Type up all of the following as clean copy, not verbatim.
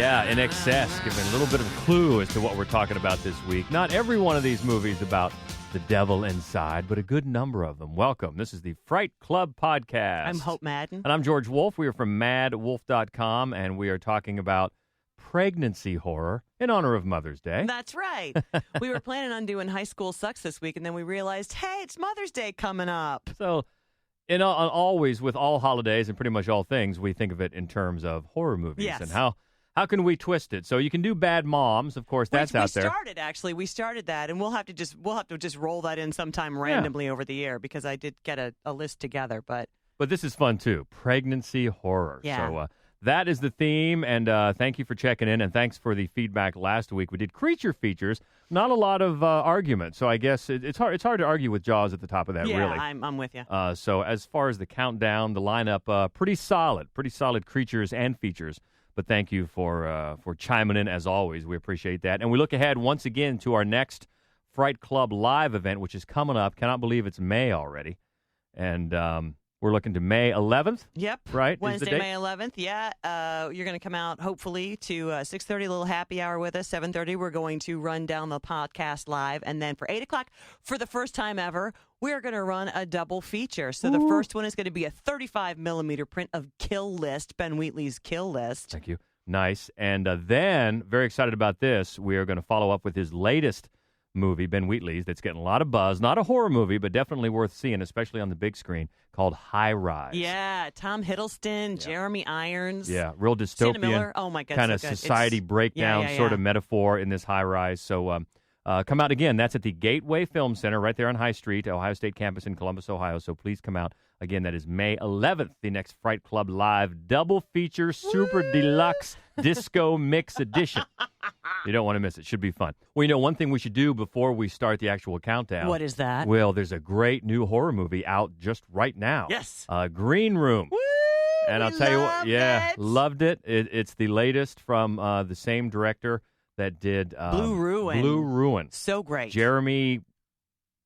Yeah, In Excess, giving a little bit of a clue as to what we're talking about this week. Not every one of these movies about the devil inside, but a good number of them. Welcome. This is the Fright Club Podcast. I'm Hope Madden. And I'm George Wolf. We are from madwolf.com, and we are talking about pregnancy horror in honor of Mother's Day. That's right. We were planning on doing High School Sucks this week, and then we realized, hey, it's Mother's Day coming up. So, always with all holidays and pretty much all things, we think of it in terms of horror movies. Yes. And how can we twist it? So you can do Bad Moms, of course, that's out there. We started that, and we'll have to just roll that in sometime randomly over the year because I did get a list together. But this is fun too, pregnancy horror. Yeah. So that is the theme, and thank you for checking in, and thanks for the feedback last week. We did creature features, not a lot of argument, so I guess it's hard to argue with Jaws at the top of that. Yeah, really. I'm with you. So as far as the countdown, the lineup, pretty solid creatures and features. But thank you for chiming in as always. We appreciate that. And we look ahead once again to our next Fright Club Live event, which is coming up. Cannot believe it's May already. And we're looking to May 11th. Yep. Right? Wednesday, May 11th. Yeah. You're going to come out, hopefully, to 6:30, a little happy hour with us. 7:30, we're going to run down the podcast live. And then for 8 o'clock, for the first time ever, we're going to run a double feature. So the first one is going to be a 35-millimeter print of Kill List, Ben Wheatley's Kill List. Thank you. Nice. And then, very excited about this, we are going to follow up with his latest movie, Ben Wheatley's, that's getting a lot of buzz. Not a horror movie, but definitely worth seeing, especially on the big screen, called High Rise. Yeah, Tom Hiddleston, Jeremy Irons. Yeah, real dystopian. Sienna Miller. Oh, my God, kind of so good. society breakdown sort of metaphor in this High Rise. So come out again. That's at the Gateway Film Center right there on High Street, Ohio State campus in Columbus, Ohio. So please come out. Again, that is May 11th, the next Fright Club Live double feature super deluxe disco mix edition. You don't want to miss it. Should be fun. Well, one thing we should do before we start the actual countdown. What is that? Well, there's a great new horror movie out just right now. Yes. Green Room. Woo! And I'll tell you what, loved it. It's the latest from the same director that did Blue Ruin. Blue Ruin. So great. Jeremy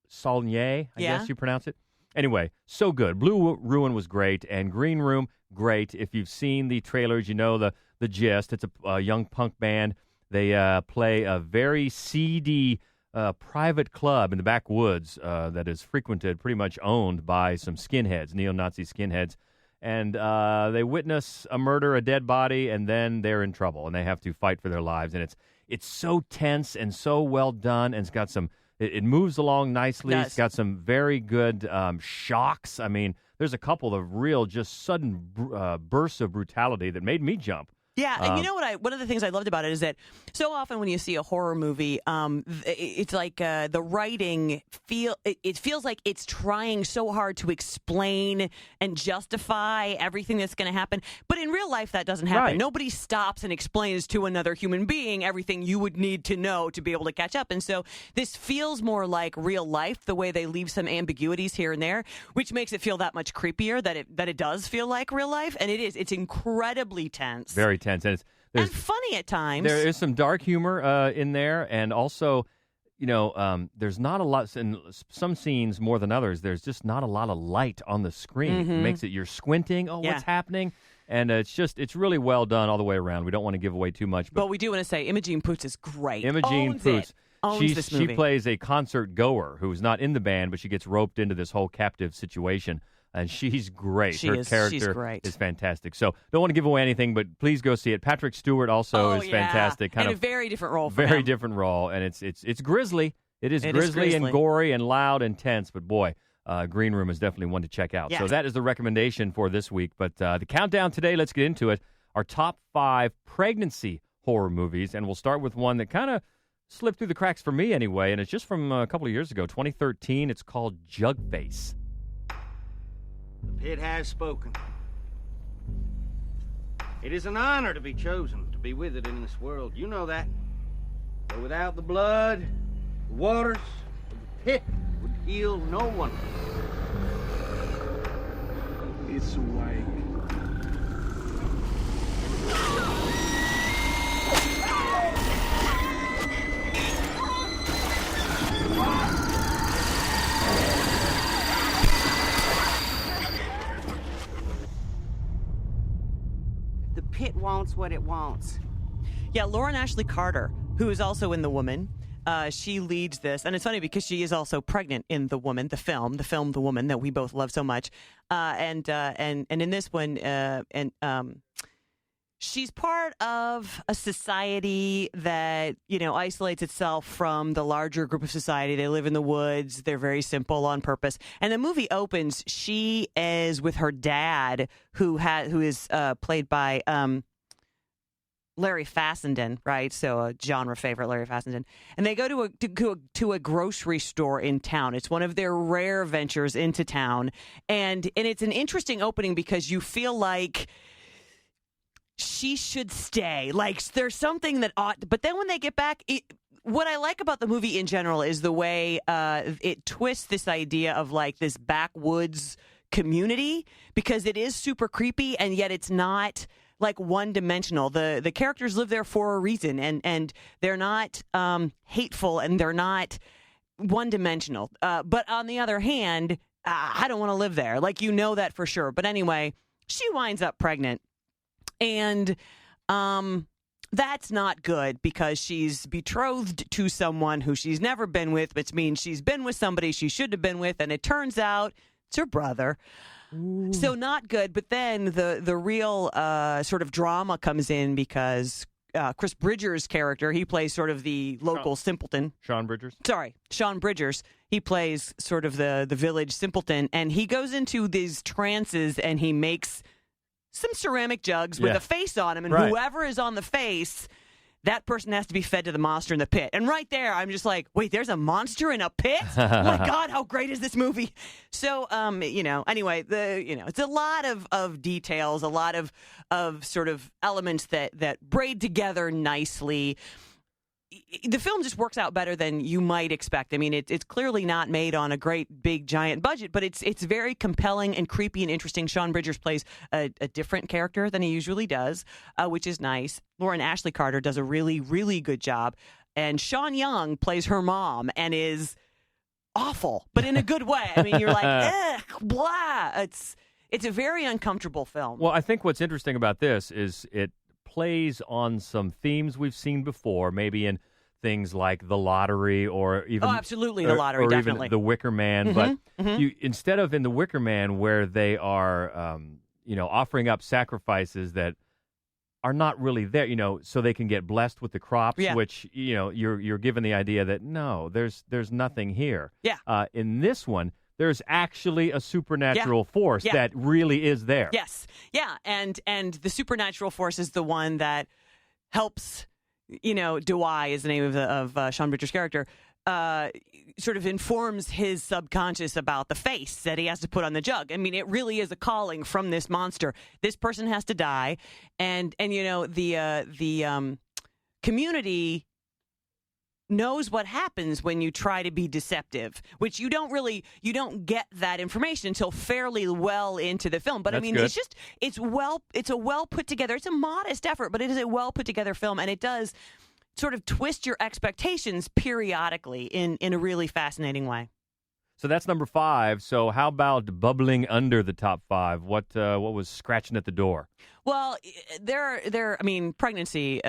Saulnier, I guess you pronounce it. Anyway, so good. Blue Ruin was great, and Green Room, great. If you've seen the trailers, you know the gist. It's a young punk band. They play a very seedy private club in the backwoods that is frequented, pretty much owned by some skinheads, neo-Nazi skinheads. And they witness a murder, a dead body, and then they're in trouble, and they have to fight for their lives. And it's so tense and so well done, and it's got some... It moves along nicely. It's got some very good shocks. I mean, there's a couple of real just sudden bursts of brutality that made me jump. Yeah, and you know what? One of the things I loved about it is that so often when you see a horror movie, it's like the writing it feels like it's trying so hard to explain and justify everything that's going to happen. But in real life, that doesn't happen. Right. Nobody stops and explains to another human being everything you would need to know to be able to catch up. And so this feels more like real life, the way they leave some ambiguities here and there, which makes it feel that much creepier that it does feel like real life. And it is. It's incredibly tense. Very tense. And and funny at times. There is some dark humor in there, and also, there's not a lot, in some scenes more than others, there's just not a lot of light on the screen. Mm-hmm. It makes it, you're squinting, what's happening? And it's really well done all the way around. We don't want to give away too much. But we do want to say Imogen Poots is great. Imogen Poots. Owns this movie. She plays a concert goer who's not in the band, but she gets roped into this whole captive situation. And she's great. Her character is fantastic. So don't want to give away anything, but please go see it. Patrick Stewart also is fantastic. A very different role for him. Very different role, and it's grisly. It is grisly and gory and loud and tense, but boy, Green Room is definitely one to check out. Yes. So that is the recommendation for this week. But the countdown today, let's get into it. Our top 5 pregnancy horror movies, and we'll start with one that kind of slipped through the cracks for me anyway, and it's just from a couple of years ago, 2013. It's called Jugface. The pit has spoken. It is an honor to be chosen to be with it in this world. You know that. But without the blood, the waters of the pit would heal no one. It's awake. The pit wants what it wants. Yeah, Lauren Ashley Carter, who is also in The Woman. She leads this, and it's funny because she is also pregnant in The Woman, the film The Woman that we both love so much. And in this one, she's part of a society that, isolates itself from the larger group of society. They live in the woods. They're very simple on purpose. And the movie opens, she is with her dad, who is played by Larry Fassenden, right? So a genre favorite, Larry Fassenden. And they go to a grocery store in town. It's one of their rare ventures into town. And it's an interesting opening because you feel like she should stay. Like there's something that ought, but then when they get back, what I like about the movie in general is the way it twists this idea of like this backwoods community, because it is super creepy and yet it's not like one-dimensional. The characters live there for a reason, and they're not hateful and they're not one-dimensional. But on the other hand, I don't want to live there. Like, that for sure. But anyway, she winds up pregnant. And that's not good because she's betrothed to someone who she's never been with, which means she's been with somebody she should have been with, and it turns out it's her brother. Ooh. So not good. But then the real sort of drama comes in because Chris Bridgers' character, he plays sort of the local simpleton. Sean Bridgers? Sorry, Sean Bridgers. He plays sort of the village simpleton, and he goes into these trances and he makes some ceramic jugs with a face on them, and whoever is on the face, that person has to be fed to the monster in the pit. And right there, I'm just like, wait, there's a monster in a pit? Oh my God, how great is this movie? So, anyway, it's a lot of details, a lot of sort of elements that braid together nicely. The film just works out better than you might expect. I mean, it's clearly not made on a great, big, giant budget, but it's very compelling and creepy and interesting. Sean Bridgers plays a different character than he usually does, which is nice. Lauren Ashley Carter does a really, really good job. And Sean Young plays her mom and is awful, but in a good way. I mean, you're like, ugh, blah. It's a very uncomfortable film. Well, I think what's interesting about this is it plays on some themes we've seen before, maybe in things like The Lottery or even... Oh, absolutely, The Lottery, or definitely. Even The Wicker Man. But you, instead of in The Wicker Man where they are, offering up sacrifices that are not really there, so they can get blessed with the crops, which, you're given the idea that, no, there's nothing here. Yeah. In this one, there's actually a supernatural force that really is there. Yes. Yeah. And the supernatural force is the one that helps, Dewey is the name of Sean Bridgers' character, sort of informs his subconscious about the face that he has to put on the jug. I mean, it really is a calling from this monster. This person has to die. And the community knows what happens when you try to be deceptive, which you don't get that information until fairly well into the film. But That's I mean, good. it's a well put together, it's a modest effort, but it is a well put together film, and it does sort of twist your expectations periodically in a really fascinating way. So that's number 5. So how about bubbling under the top 5? What was scratching at the door? Well, pregnancy.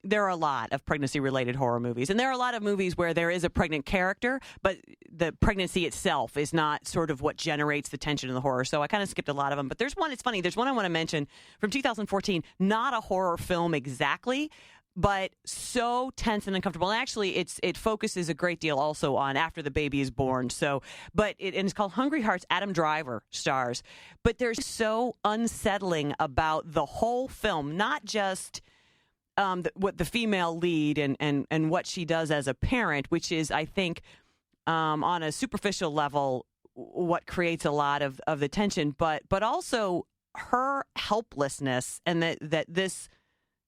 There are a lot of pregnancy-related horror movies, and there are a lot of movies where there is a pregnant character, but the pregnancy itself is not sort of what generates the tension in the horror. So I kind of skipped a lot of them. But there's one, it's funny, there's one I want to mention from 2014, not a horror film exactly, but so tense and uncomfortable. And actually, it focuses a great deal also on after the baby is born. So, and it's called Hungry Hearts. Adam Driver stars. But there's so unsettling about the whole film, not just what the female lead and what she does as a parent, which is, I think, on a superficial level, what creates a lot of the tension, but also her helplessness, and that this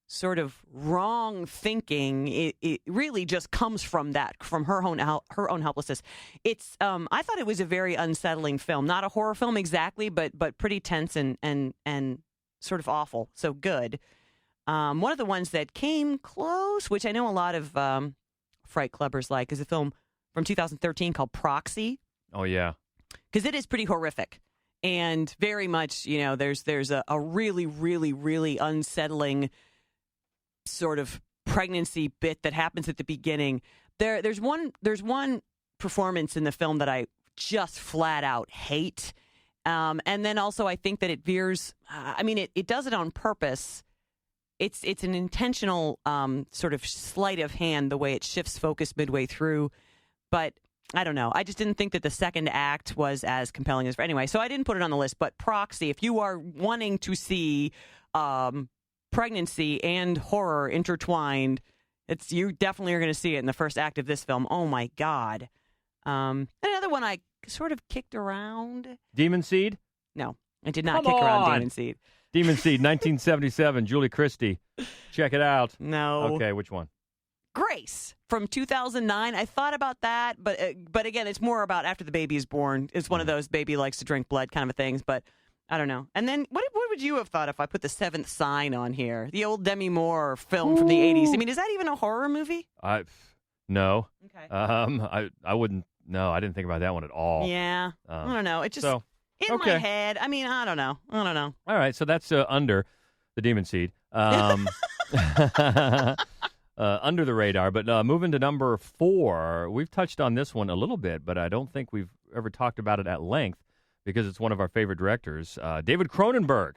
sort of wrong thinking, it really just comes from her own helplessness. It's I thought it was a very unsettling film, not a horror film exactly, but pretty tense and sort of awful. So good. One of the ones that came close, which I know a lot of Fright Clubbers like, is a film from 2013 called Proxy. Oh, yeah. Because it is pretty horrific. And very much, there's a really, really, really unsettling sort of pregnancy bit that happens at the beginning. There's one performance in the film that I just flat out hate. And then also I think that it veers, it does it on purpose. It's an intentional sort of sleight of hand, the way it shifts focus midway through. But I don't know. I just didn't think that the second act was as compelling as... Anyway, so I didn't put it on the list. But Proxy, if you are wanting to see pregnancy and horror intertwined, you definitely are going to see it in the first act of this film. Oh, my God. Another one I sort of kicked around. Demon Seed? No, I did not kick around Demon Seed. Demon Seed, 1977, Julie Christie. Check it out. No. Okay, which one? Grace from 2009. I thought about that, but again, it's more about after the baby is born. It's one of those baby likes to drink blood kind of things, but I don't know. And then what would you have thought if I put The Seventh Sign on here? The old Demi Moore film from the 80s. I mean, is that even a horror movie? No. Okay. I wouldn't. No, I didn't think about that one at all. Yeah. I don't know. It just in my head. I mean, I don't know. All right, so that's under the Demon Seed. Under the radar, but moving to number 4, we've touched on this one a little bit, but I don't think we've ever talked about it at length because it's one of our favorite directors, David Cronenberg,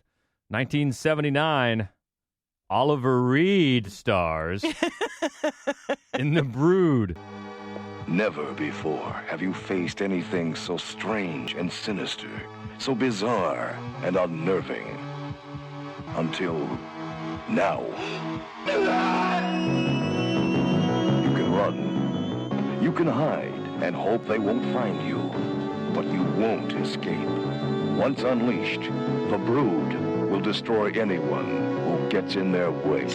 1979. Oliver Reed stars in The Brood. Never before have you faced anything so strange and sinister, so bizarre and unnerving. Until now. You can run. You can hide and hope they won't find you. But you won't escape. Once unleashed, the Brood will destroy anyone who gets in their way.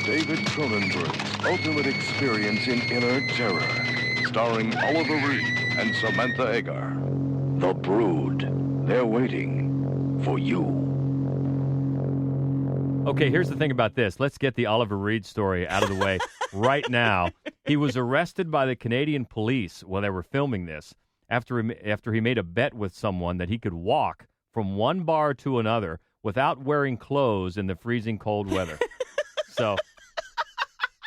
David Cronenberg's ultimate experience in inner terror, starring Oliver Reed and Samantha Eggar. The Brood. They're waiting for you. Okay, here's the thing about this. Let's get the Oliver Reed story out of the way right now. He was arrested by the Canadian police while they were filming this after he made a bet with someone that he could walk from one bar to another without wearing clothes in the freezing cold weather. So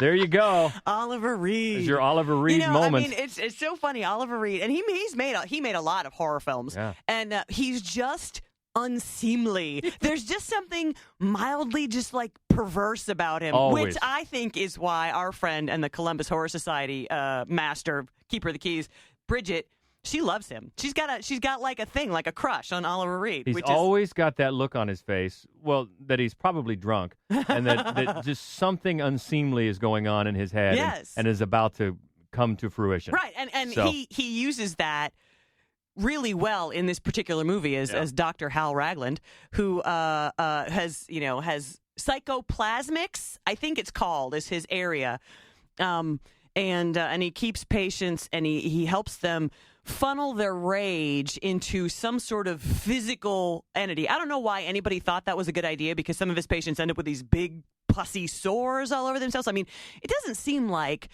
there you go. Oliver Reed. It's your Oliver Reed moment. I mean, it's so funny. Oliver Reed, and he made a lot of horror films, and he's just unseemly. There's just something mildly just like perverse about him, Always. Which I think is why our friend and the Columbus Horror Society master, keeper of the keys, Bridget, she loves him. She's got like a thing, like a crush on Oliver Reed. He's always got that look on his face, well, that he's probably drunk, and that just something unseemly is going on in his head and is about to come to fruition. Right, and so. he uses that really well in this particular movie as Dr. Hal Ragland, who has psychoplasmics, I think it's called, is his area, and he keeps patients and he helps them funnel their rage into some sort of physical entity. I don't know why anybody thought that was a good idea, because some of his patients end up with these big pussy sores all over themselves. I mean, it doesn't seem like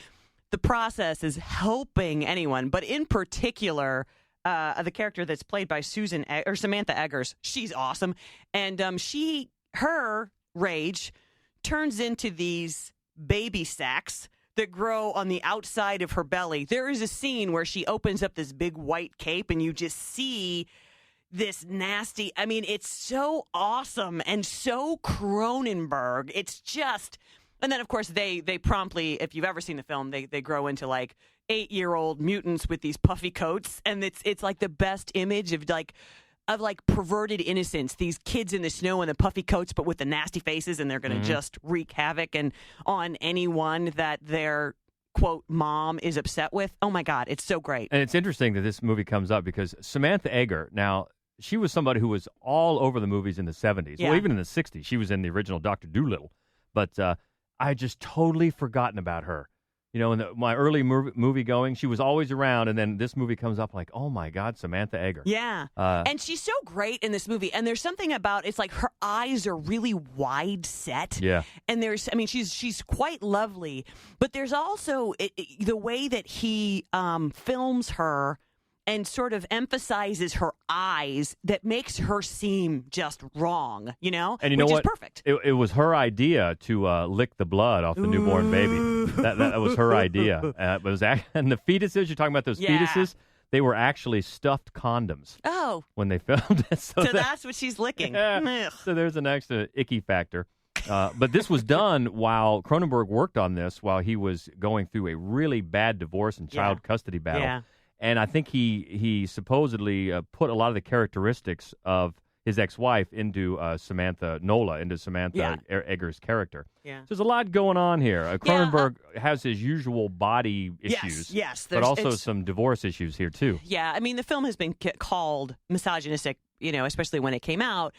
the process is helping anyone, but in particular, the character that's played by Samantha Eggers, she's awesome, and her rage turns into these baby sacs that grow on the outside of her belly. There is a scene where she opens up this big white cape and you just see this nasty, I mean, it's so awesome and so Cronenberg. It's just, and then of course they promptly, if you've ever seen the film, they grow into like 8-year-old mutants with these puffy coats, and it's like the best image of perverted innocence. These kids in the snow in the puffy coats, but with the nasty faces, and they're going to just wreak havoc on anyone that their quote mom is upset with. Oh my God, it's so great. And it's interesting that this movie comes up because Samantha Eggar, now she was somebody who was all over the movies in the 70s. Yeah. Well, even in the 60s, she was in the original Dr. Dolittle. But I had just totally forgotten about her. You know, in my early movie going, she was always around, and then this movie comes up like, oh my God, Samantha Eggar. Yeah, and she's so great in this movie. And there's something about, it's like her eyes are really wide set. Yeah, and she's quite lovely, but there's also the way that he films her and sort of emphasizes her eyes that makes her seem just wrong, you know? And you know Which what? is perfect. It was her idea to lick the blood off the newborn baby. That was her idea. It was and the fetuses, you're talking about those fetuses? They were actually stuffed condoms. Oh. When they filmed it. So that's what she's licking. Yeah. So there's an extra icky factor. But this was done while Cronenberg worked on this while he was going through a really bad divorce and child custody battle. Yeah. And I think he supposedly put a lot of the characteristics of his ex-wife into Samantha Egger's character. Yeah. So there's a lot going on here. Cronenberg has his usual body issues, yes, but also some divorce issues here, too. Yeah, I mean, the film has been called misogynistic, you know, especially when it came out.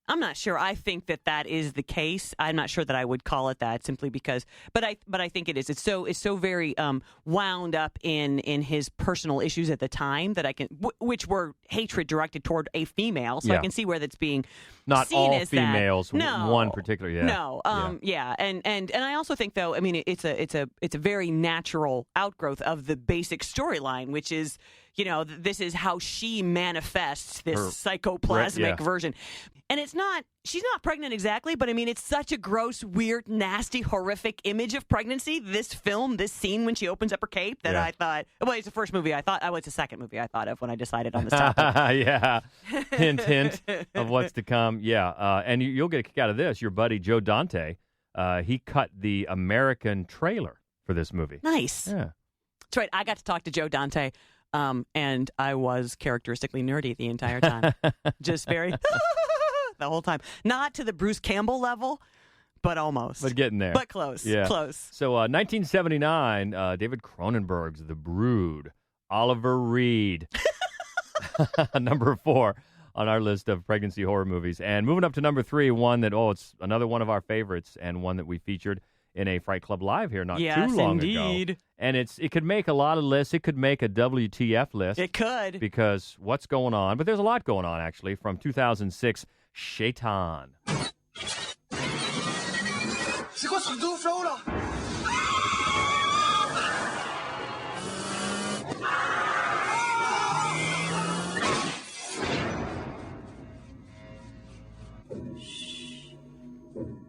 I'm not sure. I think that is the case. I'm not sure that I would call it that simply because, but I think it is. It's so very wound up in his personal issues at the time that I can, which were hatred directed toward a female. So I can see where that's being not seen all as females. That. No, one particular. Yeah. No. And I also think though. I mean, it's a very natural outgrowth of the basic storyline, which is, you know, this is how she manifests this psychoplasmic version. And she's not pregnant exactly, but I mean, it's such a gross, weird, nasty, horrific image of pregnancy. This scene when she opens up her cape that I thought, well, it's the first movie I thought, it's the second movie I thought of when I decided on this topic. Yeah. Hint of what's to come. Yeah. And you'll get a kick out of this. Your buddy, Joe Dante, he cut the American trailer for this movie. Nice. Yeah. That's right. I got to talk to Joe Dante. And I was characteristically nerdy the entire time. Just very the whole time. Not to the Bruce Campbell level, but almost. But getting there. But close. Yeah. Close. So 1979, David Cronenberg's The Brood. Oliver Reed. Number 4 on our list of pregnancy horror movies. And moving up to number 3, one that, it's another one of our favorites and one that we featured in a Fright Club Live here not too long ago. And it could make a lot of lists. It could make a WTF list. It could. Because what's going on? But there's a lot going on, actually, from 2006, Shaitan.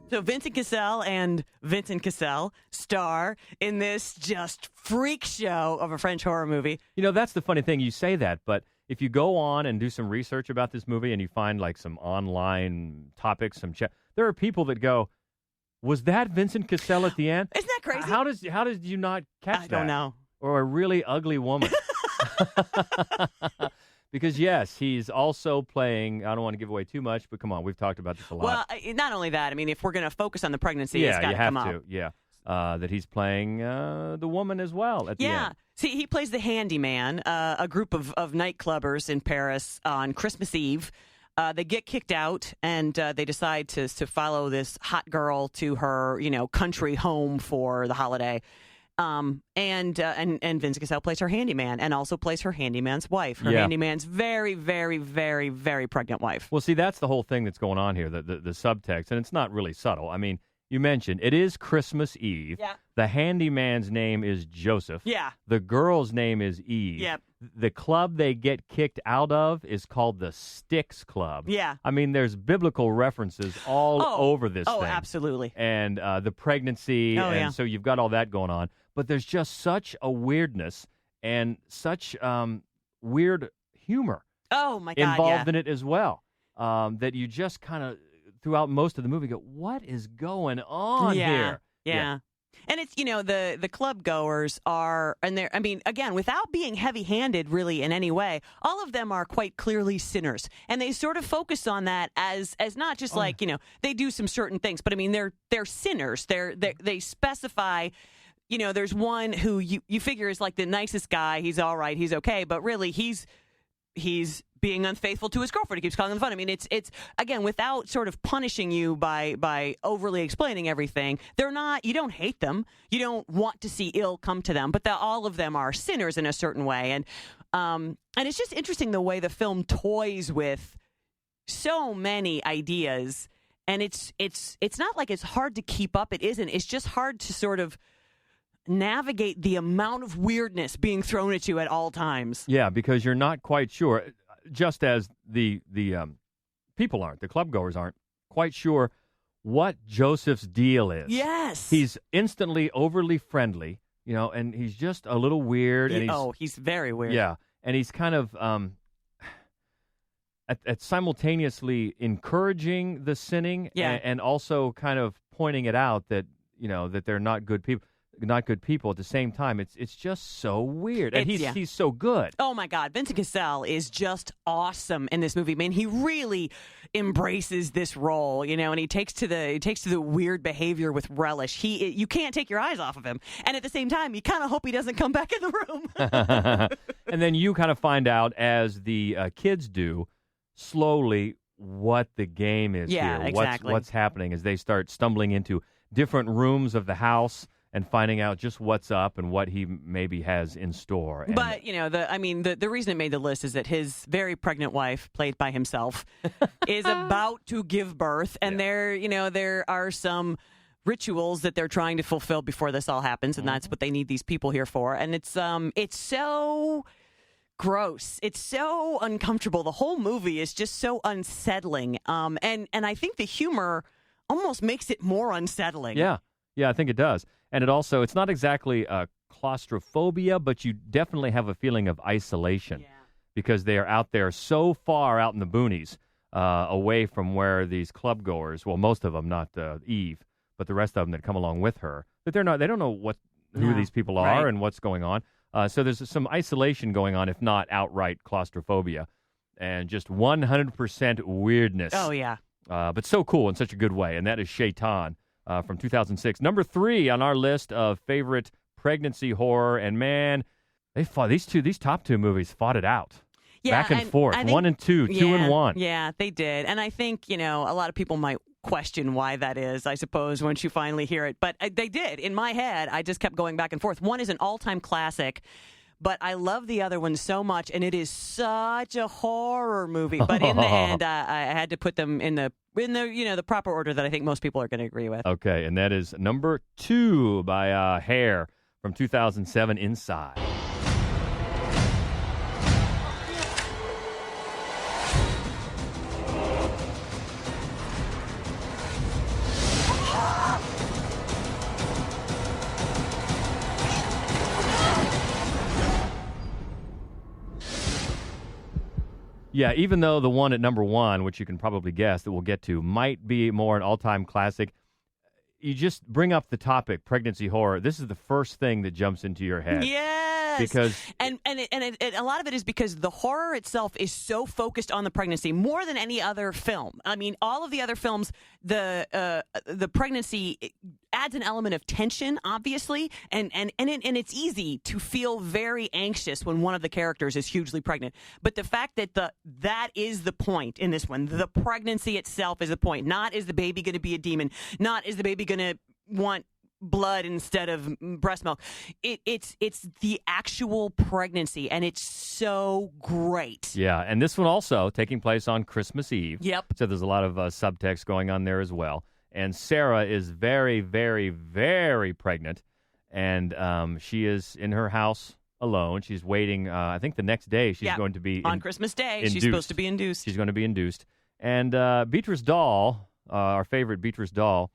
So Vincent Cassel star in this just freak show of a French horror movie. You know, that's the funny thing. You say that, but if you go on and do some research about this movie and you find like some online topics, there are people that go, was that Vincent Cassel at the end? Isn't that crazy? How did you not catch that? I don't know. Or a really ugly woman. Because, yes, he's also playing, I don't want to give away too much, but come on, we've talked about this a lot. Well, not only that, I mean, if we're going to focus on the pregnancy, it's got to come up. Yeah, that he's playing the woman as well at the end. Yeah. See, he plays the handyman, a group of nightclubbers in Paris on Christmas Eve. They get kicked out, and they decide to follow this hot girl to her, country home for the holiday. And Vincent Cassel plays her handyman and also plays her handyman's wife. Her handyman's very, very, very, very pregnant wife. Well, see, that's the whole thing that's going on here, the subtext, and it's not really subtle. I mean, you mentioned it is Christmas Eve. Yeah. The handyman's name is Joseph. Yeah. The girl's name is Eve. Yep. The club they get kicked out of is called the Styx Club. Yeah. I mean, there's biblical references all over this thing. Oh, absolutely. And the pregnancy, so you've got all that going on. But there's just such a weirdness and such weird humor involved in it as well that you just kind of, throughout most of the movie, go, what is going on here? Yeah. And it's, the club goers are, and they're, I mean, again, without being heavy-handed really in any way, all of them are quite clearly sinners. And they sort of focus on that as not just like, they do some certain things, but I mean, they're sinners. They specify, there's one who you figure is like the nicest guy. He's all right. He's okay. But really, he's being unfaithful to his girlfriend. He keeps calling them fun. I mean, it's again, without sort of punishing you by overly explaining everything, you don't hate them. You don't want to see ill come to them, but all of them are sinners in a certain way. And it's just interesting the way the film toys with so many ideas. And it's not like it's hard to keep up. It isn't. It's just hard to sort of, navigate the amount of weirdness being thrown at you at all times. Yeah, because you're not quite sure, just as the people aren't, the clubgoers aren't quite sure what Joseph's deal is. Yes. He's instantly overly friendly, and he's just a little weird. He's very weird. Yeah, and he's kind of at simultaneously encouraging the sinning and also kind of pointing it out that, that they're not good people. At the same time. It's just so weird. And he's so good. Oh my God. Vincent Cassel is just awesome in this movie. I mean, he really embraces this role, and he takes to the weird behavior with relish. You can't take your eyes off of him. And at the same time, you kind of hope he doesn't come back in the room. And then you kind of find out, as the kids do, slowly what the game is here. Exactly. What's happening as they start stumbling into different rooms of the house and finding out just what's up and what he maybe has in store. But, the reason it made the list is that his very pregnant wife, played by himself, is about to give birth. And there are some rituals that they're trying to fulfill before this all happens. And that's what they need these people here for. And it's so gross. It's so uncomfortable. The whole movie is just so unsettling. And I think the humor almost makes it more unsettling. Yeah, I think it does. And it's not exactly claustrophobia, but you definitely have a feeling of isolation because they are out there so far out in the boonies, away from where these clubgoers, well, most of them, not Eve, but the rest of them that come along with her, that they don't know who these people are and what's going on. So there's some isolation going on, if not outright claustrophobia, and just 100% weirdness. Oh, yeah. But so cool in such a good way, and that is Shaitan. From 2006. Number 3 on our list of favorite pregnancy horror. And man, they fought these top two movies fought it out. Back and forth. 1 and 2, 2 and 1. Yeah, they did. And I think, a lot of people might question why that is, I suppose, once you finally hear it. But they did. In my head, I just kept going back and forth. One is an all-time classic, but I love the other one so much, and it is such a horror movie. But in the end, I had to put them in the proper order that I think most people are going to agree with. Okay, and that is number 2 by Hair from 2007, Inside. Yeah, even though the one at number 1, which you can probably guess that we'll get to, might be more an all-time classic, you just bring up the topic, pregnancy horror. This is the first thing that jumps into your head. Yes. Because and a lot of it is because the horror itself is so focused on the pregnancy more than any other film. I mean, all of the other films, the pregnancy adds an element of tension, obviously, and it's easy to feel very anxious when one of the characters is hugely pregnant. But the fact that that is the point in this one, the pregnancy itself is the point. Not is the baby going to be a demon. Not is the baby going to want blood instead of breast milk. It's the actual pregnancy, and it's so great. Yeah, and this one also taking place on Christmas Eve. Yep. So there's a lot of subtext going on there as well. And Sarah is very, very, very pregnant, and she is in her house alone. She's waiting. I think the next day she's going to be on Christmas Day. induced. She's supposed to be induced. She's going to be induced. And Beatrice Dahl, our favorite Beatrice Dahl,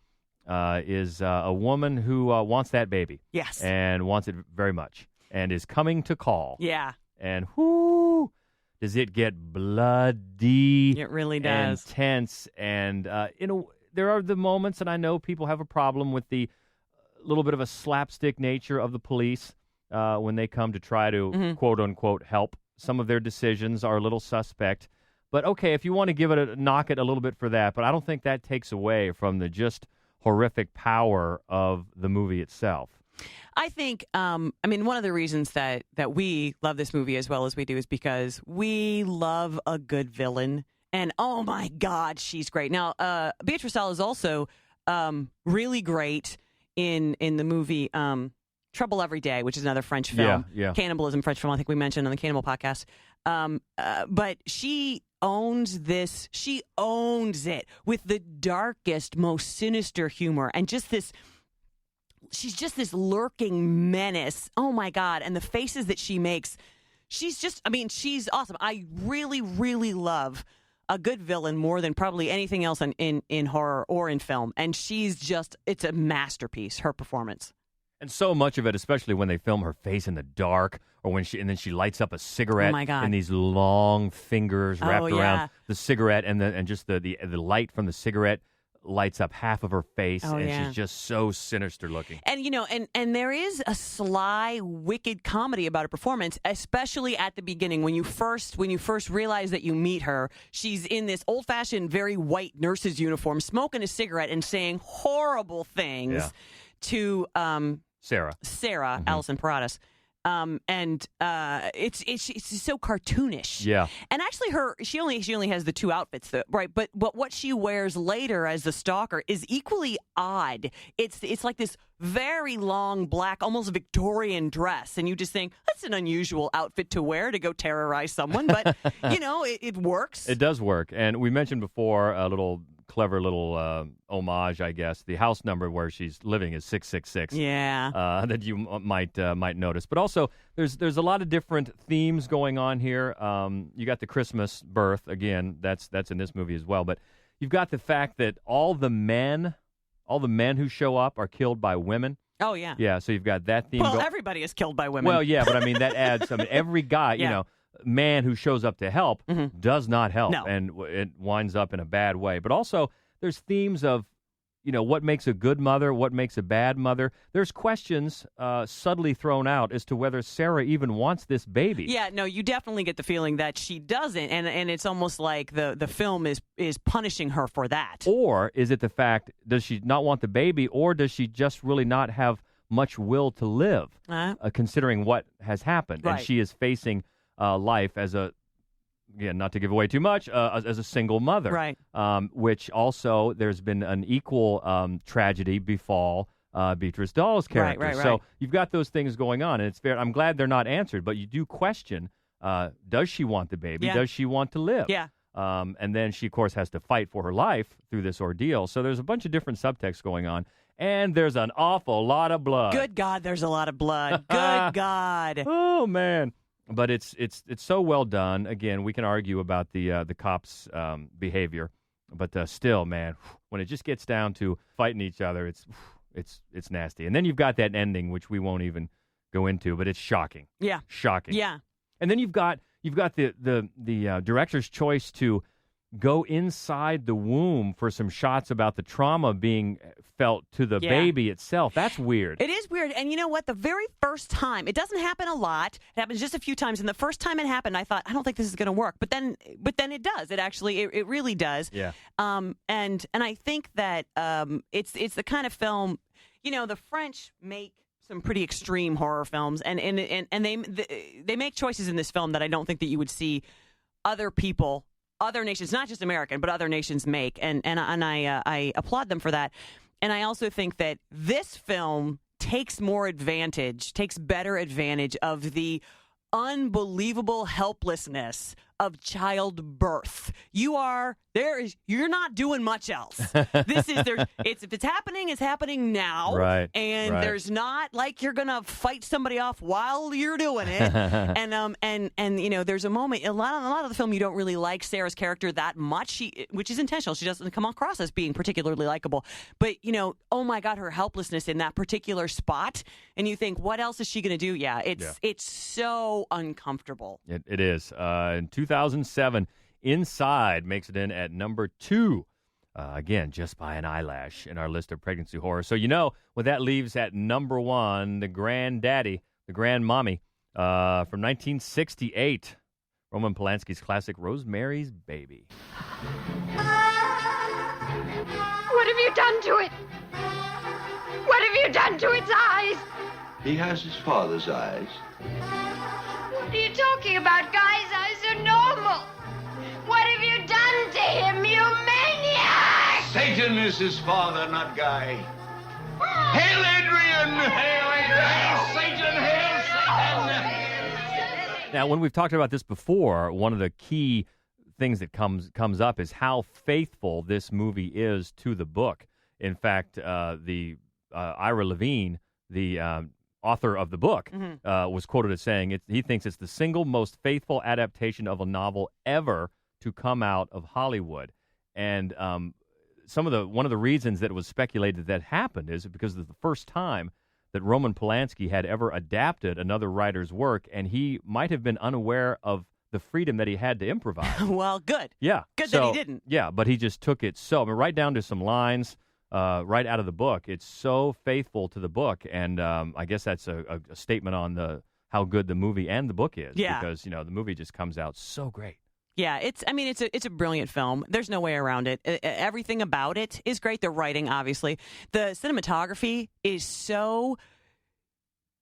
is a woman who wants that baby. Yes. And wants it very much, and is coming to call. Yeah. And whoo, does it get bloody? It really does. Intense. And there are the moments, and I know people have a problem with the little bit of a slapstick nature of the police when they come to try to quote unquote help. Some of their decisions are a little suspect. But okay, if you want to give it knock it a little bit for that, but I don't think that takes away from the just horrific power of the movie itself. I think, one of the reasons that we love this movie as well as we do is because we love a good villain. And, oh, my God, she's great. Now, Beatrice Dahl is also really great in the movie Trouble Every Day, which is another French film. Yeah. Cannibalism, French film, I think we mentioned on the Cannibal podcast. But she owns this. She owns it with the darkest, most sinister humor and just this she's just this lurking menace. Oh my God. And the faces that she makes, she's awesome. I really, really love a good villain more than probably anything else in horror or in film. And it's a masterpiece, her performance. And so much of it, especially when they film her face in the dark, or and then she lights up a cigarette, oh my God, and these long fingers wrapped around the cigarette, and just the light from the cigarette lights up half of her face, she's just so sinister looking. And and there is a sly, wicked comedy about her performance, especially at the beginning when you first realize that you meet her. She's in this old-fashioned, very white nurse's uniform, smoking a cigarette and saying horrible things to Sarah, mm-hmm. Alison Paradas. It's so cartoonish. Yeah. And actually she only has the 2 outfits, though, right? But what she wears later as the stalker is equally odd. It's like this very long black, almost Victorian dress, and you just think that's an unusual outfit to wear to go terrorize someone, but it works. It does work. And we mentioned before clever little homage, I guess. The house number where she's living is 666. Yeah. That you might notice. But also, there's a lot of different themes going on here. You got the Christmas birth, again, that's in this movie as well. But you've got the fact that all the men who show up are killed by women. Oh, yeah. Yeah, so you've got that theme. Well, everybody is killed by women. Well, yeah, but I mean, that adds, every guy, man who shows up to help mm-hmm. does not help, no. and it winds up in a bad way. But also, there's themes of, what makes a good mother, what makes a bad mother. There's questions subtly thrown out as to whether Sarah even wants this baby. Yeah, no, you definitely get the feeling that she doesn't, and it's almost like the film is punishing her for that. Or is it the fact, does she not want the baby, or does she just really not have much will to live, considering what has happened? Right. And she is facing life as not to give away too much, as a single mother. Right. Which also, there's been an equal tragedy befall Beatrice Dahl's character. Right. So you've got those things going on, and it's fair. I'm glad they're not answered, but you do question, does she want the baby? Yeah. Does she want to live? Yeah. And then she, of course, has to fight for her life through this ordeal. So there's a bunch of different subtext going on. And there's an awful lot of blood. Good God, there's a lot of blood. Good God. Oh, man. But it's so well done. Again, we can argue about the cops' behavior, but still, man, when it just gets down to fighting each other, it's nasty. And then you've got that ending, which we won't even go into, but it's shocking. Yeah, shocking. Yeah. And then you've got the director's choice to go inside the womb for some shots about the trauma being felt to the baby itself. That's weird. It is weird. And you know what? The very first time, it doesn't happen a lot. It happens just a few times. And the first time it happened, I thought, I don't think this is going to work. But then it does. It really does. Yeah. And I think that it's the kind of film, the French make some pretty extreme horror films, and they make choices in this film that I don't think that you would see other nations, not just American, but other nations make, and I applaud them for that. And I also think that this film takes better advantage of the unbelievable helplessness of childbirth. You're not doing much else. If it's happening, it's happening now. Right. And there's not like you're gonna fight somebody off while you're doing it. and there's a moment, a lot of the film you don't really like Sarah's character that much, which is intentional. She doesn't come across as being particularly likable. But oh my God, her helplessness in that particular spot, and you think, what else is she gonna do? It's so uncomfortable. It is. In 2007, Inside makes it in at number 2. Again, just by an eyelash in our list of pregnancy horror. So what that leaves at number 1, the granddaddy, the grandmommy, from 1968, Roman Polanski's classic Rosemary's Baby. What have you done to it? What have you done to its eyes? He has his father's eyes. What are you talking about? Guy's eyes are normal. What have you done to him, you maniac? Satan is his father, not Guy. Hail Adrian! Hail Adrian! Hail Satan! Hail Satan! Now, when we've talked about this before, one of the key things that comes up is how faithful this movie is to the book. In fact, the Ira Levine, the author of the book, was quoted as saying he thinks it's the single most faithful adaptation of a novel ever to come out of Hollywood. And one of the reasons that it was speculated that happened is because it's the first time that Roman Polanski had ever adapted another writer's work, and he might have been unaware of the freedom that he had to improvise. Well, good. Yeah. Good that he didn't. Yeah, but he just took it right down to some lines right out of the book. It's so faithful to the book, and I guess that's a statement on how good the movie and the book is. Yeah. Because, the movie just comes out so great. Yeah, it's a brilliant film. There's no way around it. Everything about it is great. The writing, obviously. The cinematography is so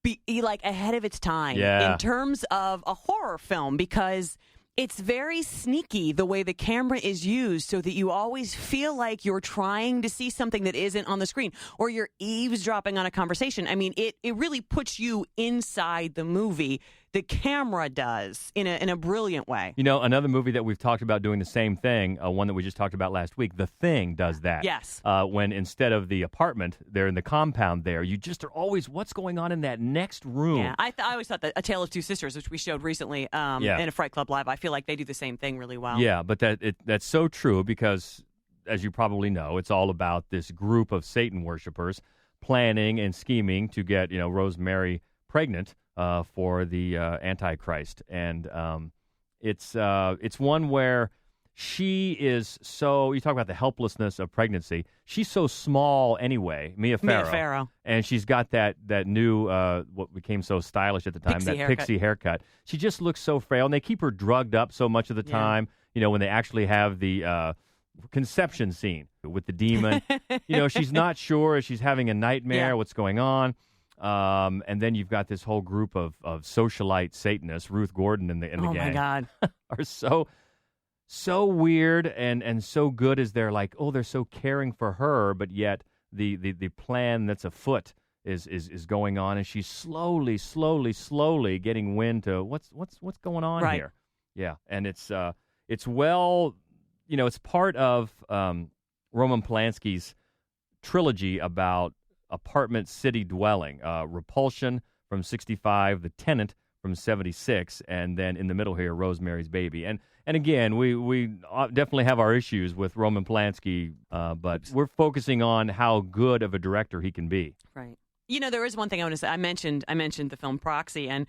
ahead of its time in terms of a horror film, because it's very sneaky the way the camera is used, so that you always feel like you're trying to see something that isn't on the screen, or you're eavesdropping on a conversation. I mean, it really puts you inside the movie. The camera does in a brilliant way. Another movie that we've talked about doing the same thing, one that we just talked about last week, The Thing, does that. Yes. When instead of the apartment, they're in the compound there, you just are always, what's going on in that next room? Yeah, I always thought that A Tale of Two Sisters, which we showed recently in a Fright Club Live, I feel like they do the same thing really well. Yeah, but that's so true because, as you probably know, it's all about this group of Satan worshipers planning and scheming to get, Rosemary pregnant for the Antichrist. And it's one where she is so, you talk about the helplessness of pregnancy. She's so small anyway, Mia Farrow. And she's got that new, what became so stylish at the time, pixie haircut. She just looks so frail, and they keep her drugged up so much of the time, when they actually have the conception scene with the demon. She's not sure. She's having a nightmare. What's going on? And then you've got this whole group of socialite Satanists, Ruth Gordon and the gang. Oh, my God. Are so weird and so good as they're like, they're so caring for her, but yet the plan that's afoot is going on, and she's slowly getting wind to what's going on here. Yeah, and it's well, it's part of Roman Polanski's trilogy about apartment city dwelling, Repulsion from 65, The Tenant from 76, and then in the middle here, Rosemary's Baby. And again, we definitely have our issues with Roman Polanski, but we're focusing on how good of a director he can be. Right. There is one thing I want to say. I mentioned the film Proxy, and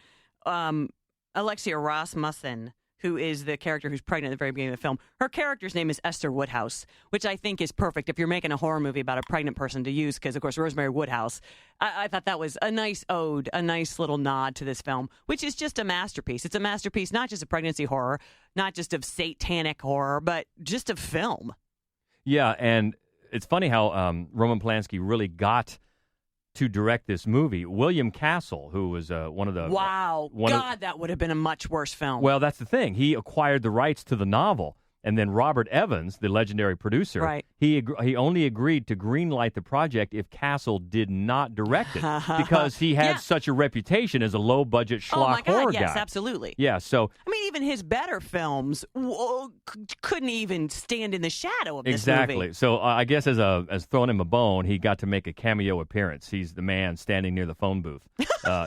Alexia Rasmussen, who is the character who's pregnant at the very beginning of the film. Her character's name is Esther Woodhouse, which I think is perfect if you're making a horror movie about a pregnant person to use, because, of course, Rosemary Woodhouse. I thought that was a nice ode, a nice little nod to this film, which is just a masterpiece. It's a masterpiece not just of pregnancy horror, not just of satanic horror, but just of film. Yeah, and it's funny how Roman Polanski really got to direct this movie. William Castle, who was one of the... Wow. That would have been a much worse film. Well, that's the thing. He acquired the rights to the novel, and then Robert Evans, the legendary producer, he only agreed to greenlight the project if Castle did not direct it, because he had such a reputation as a low-budget schlock horror guy. Yes, absolutely. Yeah, so... I mean, even his better films couldn't even stand in the shadow of this movie. Exactly. So I guess as throwing him a bone, he got to make a cameo appearance. He's the man standing near the phone booth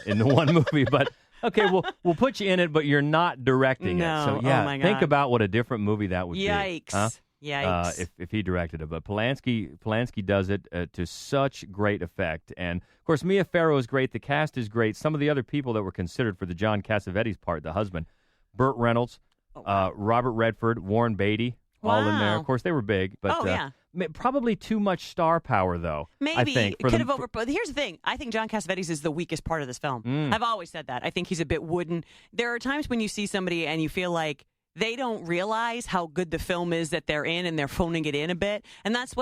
in the one movie, but... Okay, we'll put you in it, but you're not directing it. So, think about what a different movie that would be. Yikes. Yikes. If he directed it. But Polanski does it to such great effect. And, of course, Mia Farrow is great. The cast is great. Some of the other people that were considered for the John Cassavetes part, the husband, Burt Reynolds, Robert Redford, Warren Beatty, all in there. Of course, they were big. But, probably too much star power, though. Maybe. I think, could have But here's the thing. I think John Cassavetes is the weakest part of this film. I've always said that. I think he's a bit wooden. There are times when you see somebody and you feel like they don't realize how good the film is that they're in, and they're phoning it in a bit. And that's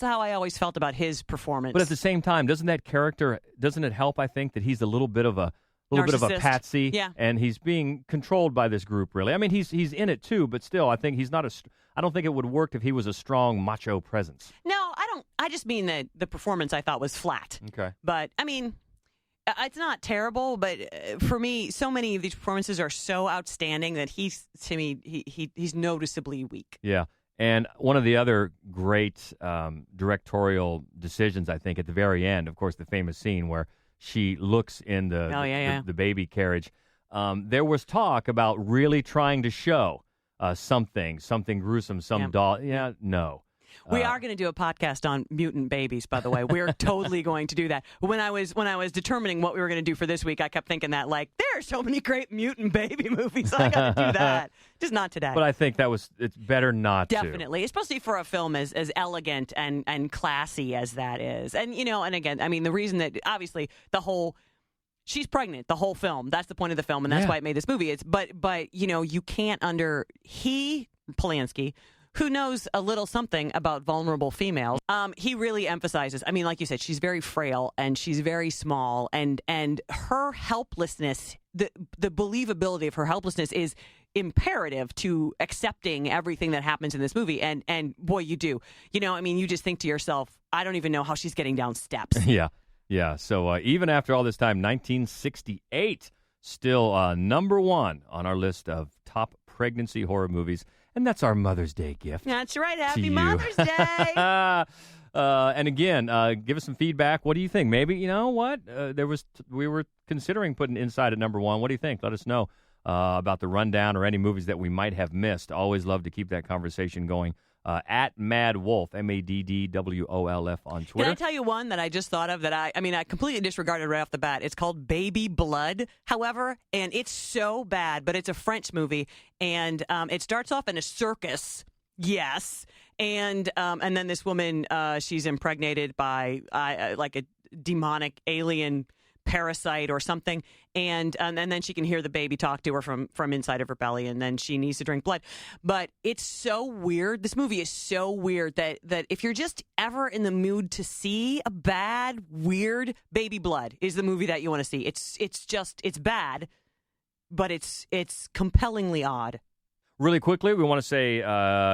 how I always felt about his performance. But at the same time, doesn't it help, I think, that he's a little bit of a patsy, and he's being controlled by this group, really. I mean, he's in it too, but still, I think he's not I don't think it would work if he was a strong macho presence. No, I don't. I just mean that the performance I thought was flat. Okay. But, I mean, it's not terrible, but for me, so many of these performances are so outstanding that he's noticeably weak. Yeah. And one of the other great directorial decisions, I think, at the very end, of course, the famous scene where she looks in the baby carriage. There was talk about really trying to show something gruesome, doll. Yeah, no. We are going to do a podcast on mutant babies, by the way. We're totally going to do that. When I was determining what we were going to do for this week, I kept thinking that, like, there are so many great mutant baby movies. I got to do that. Just not today. But I think it's better not Definitely, especially for a film as elegant and classy as that is. And, and again, I mean, the reason that, obviously, she's pregnant the whole film. That's the point of the film, and that's why it made this movie. But you can't Polanski, who knows a little something about vulnerable females. He really emphasizes, I mean, like you said, she's very frail and she's very small, and her helplessness, the believability of her helplessness is imperative to accepting everything that happens in this movie. And boy, you do. You just think to yourself, I don't even know how she's getting down steps. Yeah. So even after all this time, 1968, still number one on our list of top pregnancy horror movies. And that's our Mother's Day gift. That's right. Happy Mother's Day. And again, give us some feedback. What do you think? Maybe, you know what? We were considering putting Inside at number one. What do you think? Let us know about the rundown or any movies that we might have missed. Always love to keep that conversation going. At Mad Wolf, MADDWOLF on Twitter. Can I tell you one that I just thought of that I completely disregarded right off the bat? It's called Baby Blood, however, and it's so bad, but it's a French movie, and it starts off in a circus, yes, and then this woman, she's impregnated by like a demonic alien parasite or something, and then she can hear the baby talk to her from inside of her belly, and then she needs to drink blood. But it's so weird. This movie is so weird that if you're just ever in the mood to see a bad, weird, Baby Blood is the movie that you want to see. It's bad, but it's compellingly odd. Really quickly, we want to say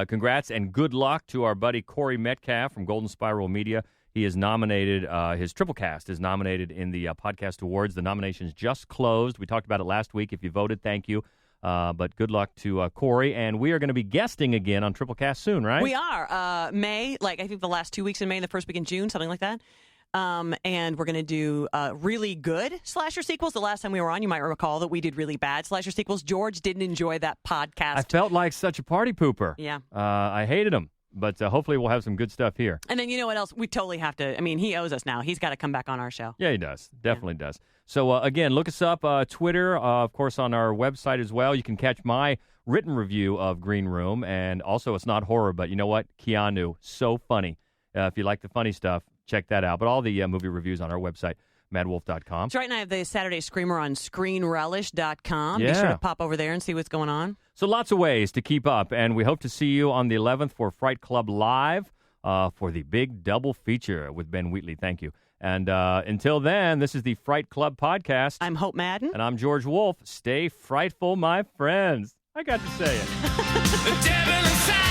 congrats and good luck to our buddy Corey Metcalf from Golden Spiral Media. He is nominated, his triple cast is nominated in the podcast awards. The nominations just closed. We talked about it last week. If you voted, thank you. But good luck to Corey. And we are going to be guesting again on triple cast soon, right? We are. May, I think the last 2 weeks in May and the first week in June, something like that. And we're going to do really good slasher sequels. The last time we were on, you might recall that we did really bad slasher sequels. George didn't enjoy that podcast. I felt like such a party pooper. Yeah. I hated him. But hopefully we'll have some good stuff here. And then you know what else? We totally have to. I mean, he owes us now. He's got to come back on our show. Yeah, he does. Definitely does. So, again, look us up, Twitter, of course, on our website as well. You can catch my written review of Green Room. And also, it's not horror, but you know what? Keanu, so funny. If you like the funny stuff, check that out. But all the movie reviews on our website, madwolf.com. That's right, and I have the Saturday Screamer on screenrelish.com. Yeah. Be sure to pop over there and see what's going on. So lots of ways to keep up, and we hope to see you on the 11th for Fright Club Live for the big double feature with Ben Wheatley. Thank you. And until then, this is the Fright Club Podcast. I'm Hope Madden. And I'm George Wolf. Stay frightful, my friends. I got to say it. The devil inside.